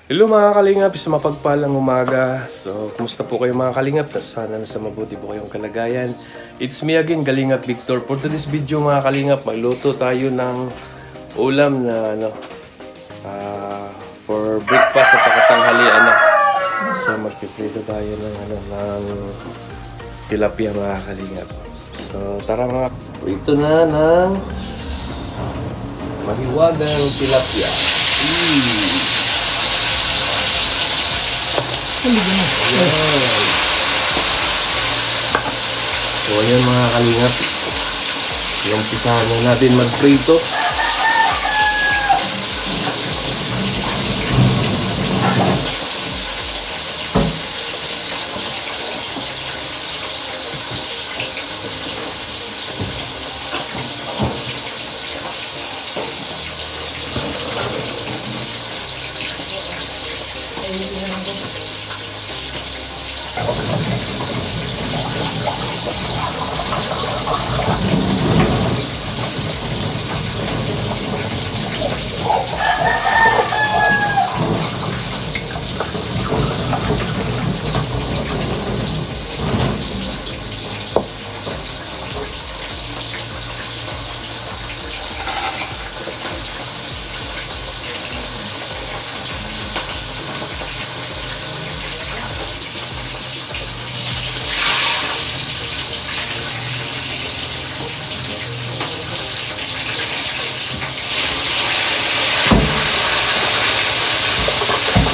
Hello mga kalingap, sa mapagpalang umaga. So, kumusta po kayo mga kalingap? Sana nasa mabuti po kayong kalagayan. It's me again, Kalingap Victor. For today's video mga kalingap, magluto tayo ng ulam na for breakfast at tanghalian na. So, magpiprito tayo ng tilapia mga kalingap. So, tara mga prito na ng mahiwagang tilapia. So ayan mga kalingap, yung pisahan na natin magprito.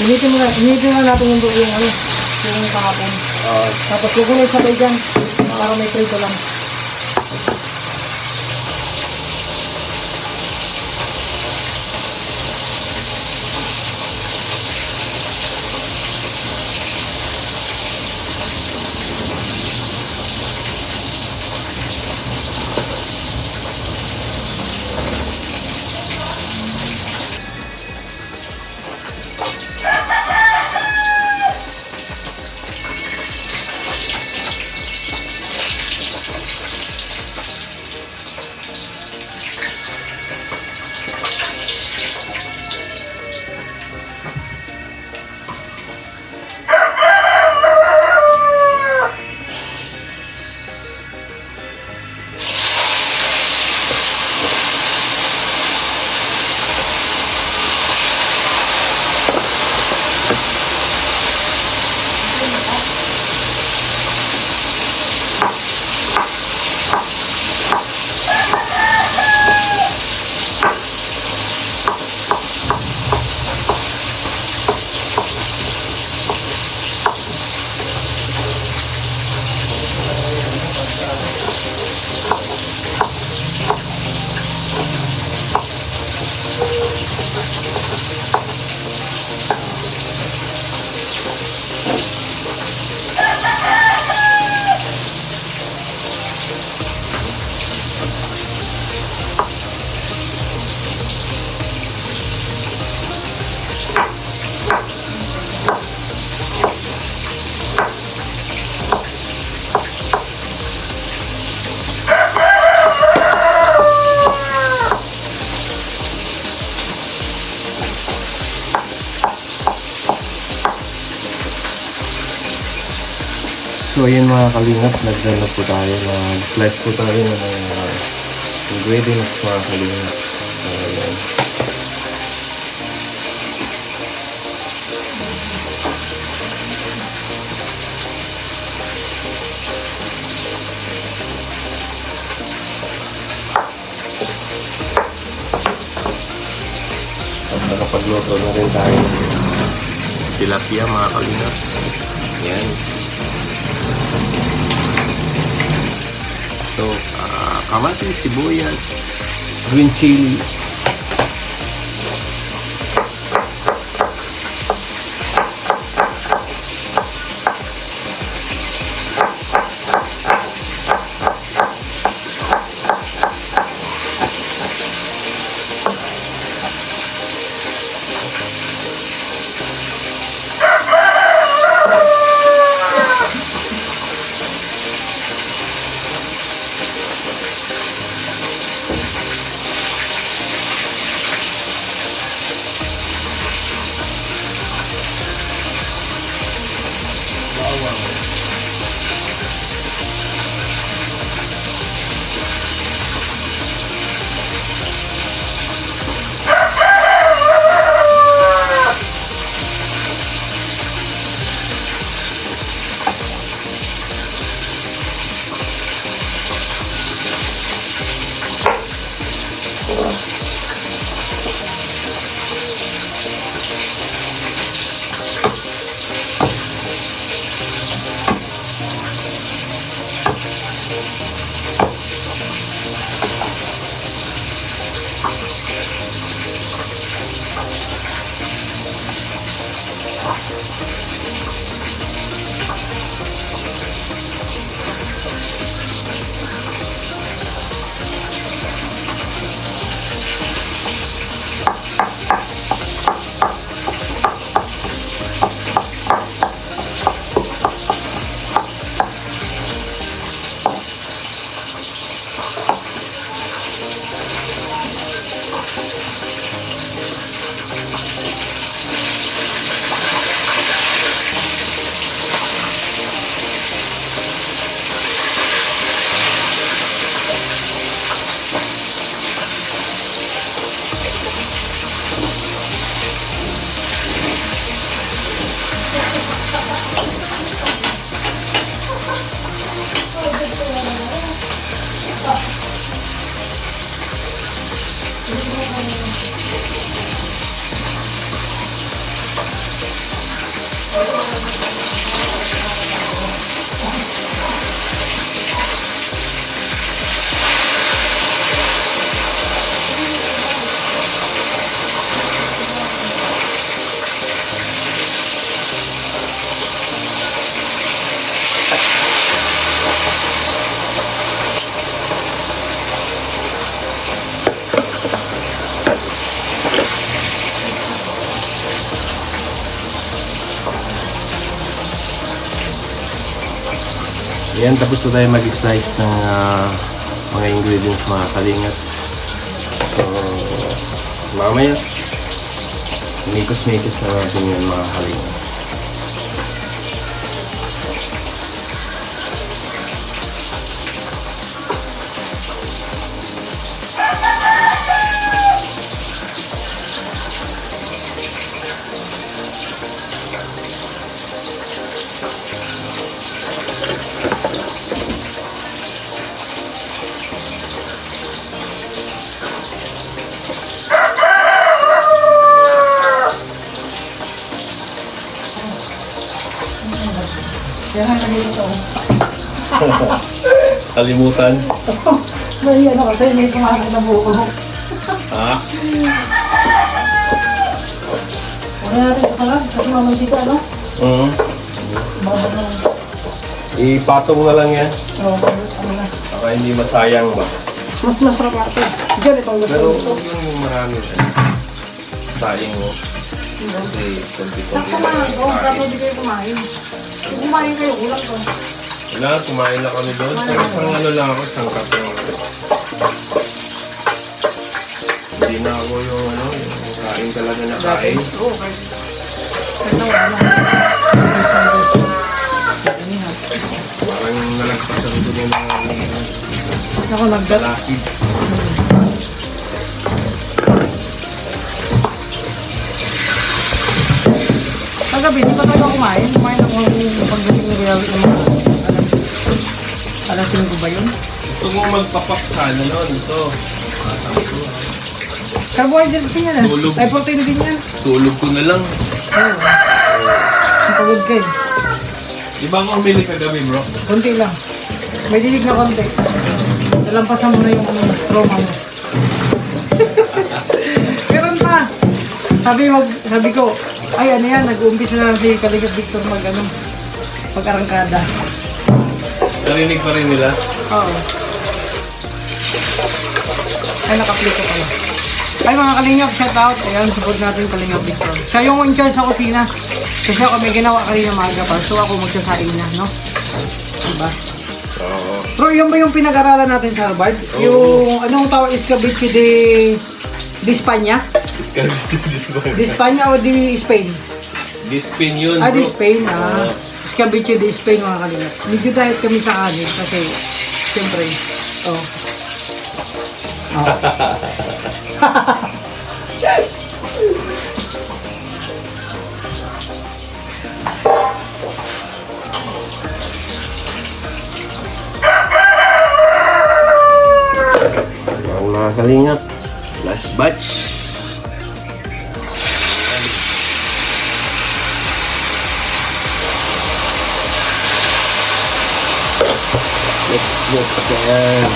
Initin mo natin yung kahapon. Tapos kukunin sabay dyan para may prito lang. So ayan mga kalingap, nagdala po tayo slice po tayo ng ingredients mga kalingap. Ayan. At nakapagluto na rin tayo ng tilapia mga kalingap. Ayan. So, kamatis, sibuyas, green chili. Yan, tapos na tayo mag-slice ng mga ingredients mga kalingap. So, mamaya, mikos-mikos na natin yun mga kalingap. Kalimutan. May ano kasi, may kumakas na buko. Ha? Wala natin ito lang, kasi mamantika, ano? Babag na lang. Ipatong na lang yan. Oo, ano na. Para hindi masayang ba? Mas masarap natin. Diyan, itong gusto Pero nito. huwag yung marami. Sayang mo. Kasi konti-konti Sakto na, doon ka hindi kayo kumain. Kung kumain kayo, ulang ko. Wala, kumain na kami doon. Isang ano lang ako, sangkap lang ako. Hindi na ako yung ano, yung kain talaga na kain. Oo, kain. Kain na wala. Parang nalagpasan ko yung mga Ako nagdat. lalaki. Kagabi, di pa tayo kumain. Kumain ako pagdating ni Kuya ng mga alas 5 ba yun? Gusto mong magpapak sa ano nun, ito. Carbohydrates din yan eh. Tulog. Ay, protein din yan. Tulog ko na lang. Oo. Ang pagod ka eh. Di ba ako humili kagabi, bro? Konti lang. May dilig na konti. Nalampasan mo na yung trauma mo. Meron pa. Sabi ko, ay ano yan, nag-uumpisa na si Kalingap Victor mag-arangkada. Narinig pa rin nila. Oo. Ay, naka-play ko pala. Ay mga Kalingap, shout out. Ayan, support natin Kalingap Victor. Siya yung in charge sa kusina. Kasi ako may ginawa kanina maaga pa. So ako magsasaing na, no? Diba? Oo. Bro, yun ba yung pinag-aralan natin sa Harvard? Oo. Yung anong tawag escabeche de España? De España o de Spain? Dispin yun, bro. De Spain, Oo. Escabeche de Spain mga Kalingap. Medyo diet kami sa kanin kasi siyempre, Mga kalingap, last batch. Let's yan.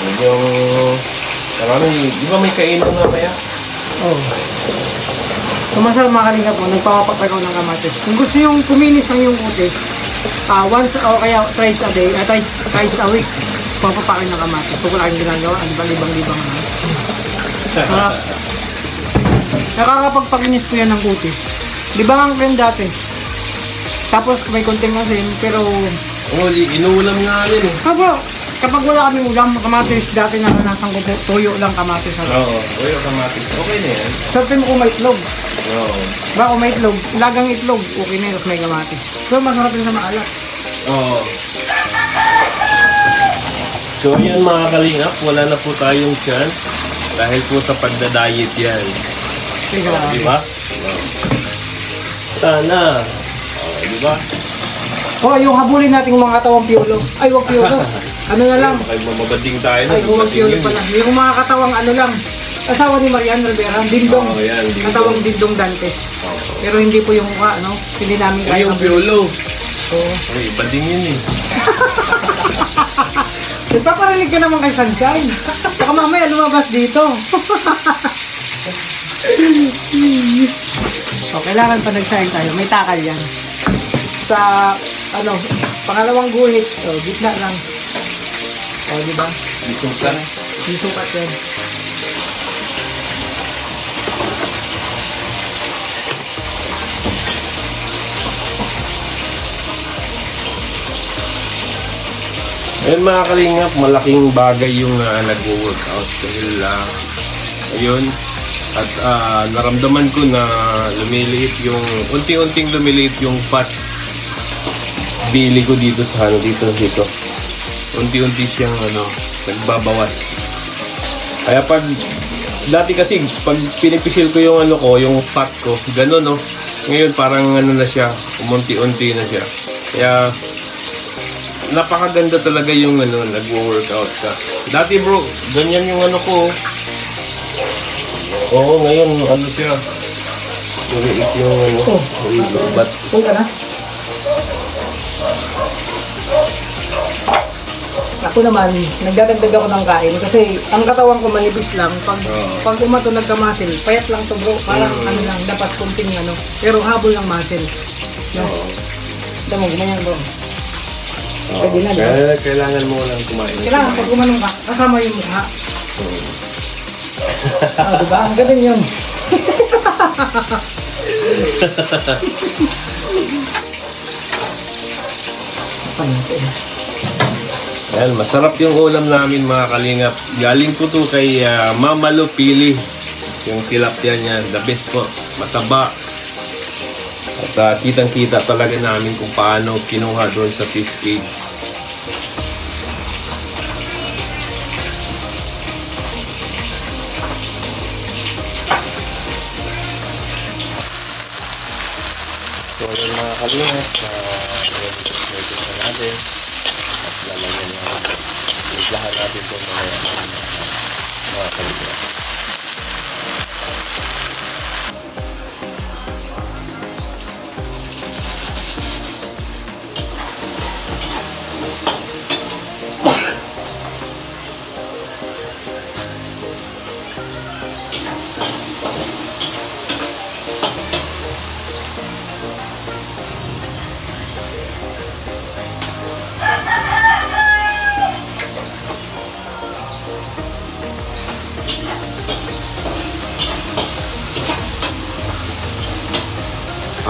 Medyo marami, di ba may kainan mamaya? Oo. Masarap mga Kalingap po, nagpapapagaw ng kamatis. Kung gusto yung kuminis ang yung kutis, once o kaya twice a day, twice a week, papapakin ng kamatis. Kung wala kang ginagawa, ano ba, libang-libang na. Nakakapagpakinis po yan ng kutis. Libang ang cream dati. Tapos may konting asin, pero... Oo, inuulam nga rin eh. Bro, kapag wala kaming ulam, kamatis dati na nasang tuyo lang kamatis. Oo, tuyo kamatis. Okay na yan. Sabi mo kung may itlog. Oo. Ba kung may itlog, lagang itlog, okay na yun, may kamatis. So masarap rin sa maalat. Oo. So yun mga kalingap, wala na po tayong chance. Dahil po sa pagda-diet yan. Teka. Di ba? Sana. Di ba? Oh, yung habulin nating mga katawang piolo. Ay, wag piolo. Ano na lang. Ay, mamabading tayo na. Ay, huwag piolo pala. Yung mga katawang ano lang. Asawa ni Marian Rivera, Dingdong. Oh, yan, Dingdong. Katawang Dingdong Dantes. Pero hindi po yung mukha, no? Hindi namin Ay, yung piolo. Oo. Ay, iba din yun eh. Nagpaparinig ka naman kay Sunshine. Saka mamaya lumabas dito. O, kailangan pa nagsayang tayo. May takal yan. Sa, ano, pangalawang guhit. O, gitna lang. O, di ba? Isukat. Isukat yan. Ayun mga kalingap, malaking bagay yung nag-workout dahil ayun, at naramdaman ko na lumiliit yung, unti-unting lumiliit yung fats bili ko dito sa dito. Unti-unti siyang nagbabawas. Kaya pag, dati kasi, pag pinipisil ko yung yung fat ko, gano'n no. Ngayon parang na siya, umunti-unti na siya. Kaya, napakaganda talaga yung nagwo-workout ka. Dati bro, ganyan yung ko. Oo, ngayon siya. Uliit yung but Huwag ka na. Ako naman, nagdadagdag ako ng kain kasi ang katawan ko manipis lang. Pag umato nagka-muscle, payat lang to bro. Parang lang, dapat kunting pero habol ng muscle. No? Damo, gumanyan bro. Pwede na, diba? Kailangan mo lang kumain. Kailangan pag gumanong ka, kasama yung mukha. Diba? Ang galing yun. Ayan, masarap yung ulam namin mga kalingap. Galing po to kay Mama Lupili. Yung tilapia niya, the best po. Mataba. At kitang-kita talaga namin kung paano kinuha doon sa fish cage. So yun mga kalingap, medyo na natin. At lalagyan na lahat natin itong mga kalingap.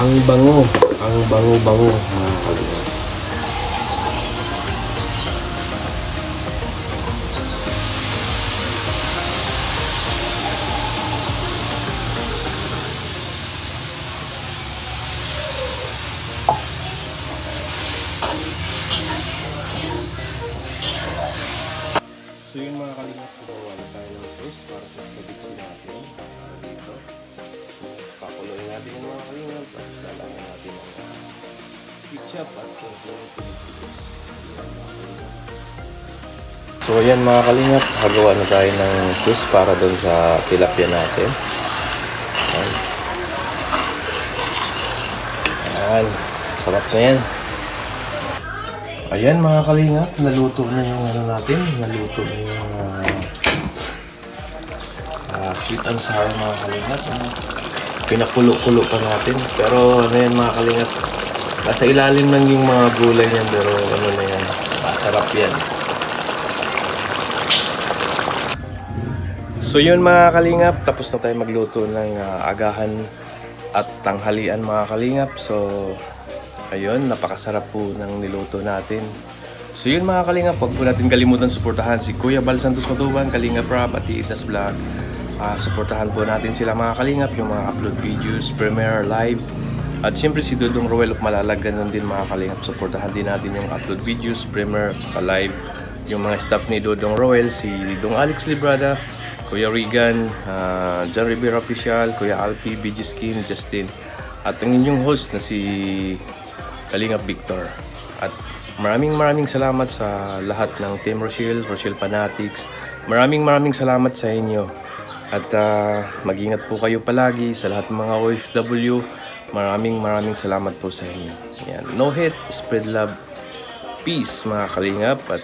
Ang bango-bango mga kalingap. So yun mga kalingap, gumawa na tayo ng sauce para sa spaghetti natin. Dito. Pakuloyin natin yung mga kalingap at lalagyan natin ang ketchup at yung Pilipinas. So yan mga kalingap, hagawa na tayo ng sauce para doon sa tilapia natin. Ayan, sarap na yan. Ayan mga kalingap, naluto na yung natin, naluto na yung sweet and sour mga kalingap. Pinakulo-kulo pa natin, pero yan mga kalingap, nasa ilalim lang yung mga gulay niyan, pero na yan, masarap yan. So yun mga kalingap, tapos na tayo magluto ng agahan at tanghalian mga kalingap. So ayun, napakasarap po ng niluto natin. So yun mga kalingap, huwag po natin kalimutan suportahan si Kuya Bal Santos Matubang, Kalingap Rap at Itas Vlog. Suportahan po natin sila mga kalingap, yung mga upload videos, premiere, live. At siyempre si Dodong Roel of Malalag, ganun din mga kalingap. Suportahan din natin yung upload videos, premiere, sa live. Yung mga staff ni Dodong Roel, si Dong Alex Librada, Kuya Regan, John Rivera Official, Kuya Alpi, BG Skin, Justin, at ang inyong host na si Kalingap Victor. At maraming salamat sa lahat ng Team Rochelle Fanatics. Maraming salamat sa inyo. At mag-ingat po kayo palagi sa lahat ng mga OFW. Maraming salamat po sa inyo. Yan. No hate, spread love, peace mga kalingap. At